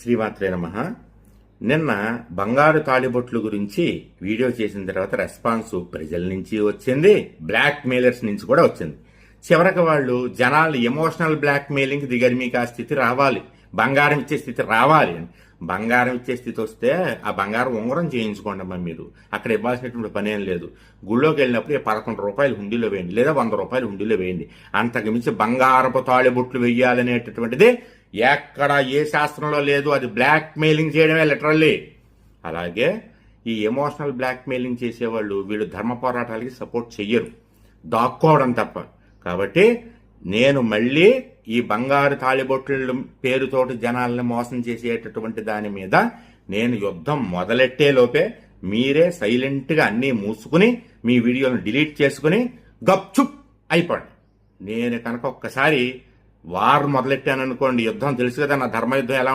శ్రీమాత్రే నమః. నిన్న బంగారు తాళిబొట్లు గురించి వీడియో చేసిన తర్వాత రెస్పాన్స్ ప్రజల నుంచి వచ్చింది, బ్లాక్ మెయిలర్స్ నుంచి కూడా వచ్చింది. చివరికి వాళ్ళు జనాలు ఎమోషనల్ బ్లాక్ మెయిలింగ్ దిగారు. మీకు ఆ స్థితి రావాలి, బంగారం ఇచ్చే స్థితి రావాలి అని. బంగారం ఇచ్చే స్థితి వస్తే ఆ బంగారం ఉంగరం చేయించుకోండి అమ్మా. మీరు అక్కడ ఇవ్వాల్సినటువంటి పని ఏం లేదు. గుళ్ళోకి వెళ్ళినప్పుడు 11 రూపాయలు హుండీలో వేయండి, లేదా 100 రూపాయలు హుండీలో వేయండి. అంతకు మించి బంగారపు తాళిబొట్లు వెయ్యాలనేటటువంటిది ఎక్కడ ఏ శాస్త్రంలో లేదు. అది బ్లాక్ మెయిలింగ్ చేయడమే లిటరల్లీ. అలాగే ఈ ఎమోషనల్ బ్లాక్ మెయిలింగ్ చేసేవాళ్ళు వీళ్ళు ధర్మ పోరాటాలకి సపోర్ట్ చెయ్యరు, దాక్కోవడం తప్ప. కాబట్టి నేను మళ్ళీ ఈ బంగారు తాళిబొట్ల పేరుతోటి జనాలను మోసం చేసేటటువంటి దాని మీద నేను యుద్ధం మొదలెట్టే లోపే మీరే సైలెంట్గా అన్నీ మూసుకుని మీ వీడియోను డిలీట్ చేసుకుని గప్చుప్ అయిపోండి. నేను కనుక ఒక్కసారి వార్ మొదలెట్టాననుకోండి, యుద్ధం తెలుసు కదా, నా ధర్మయుద్ధం ఎలా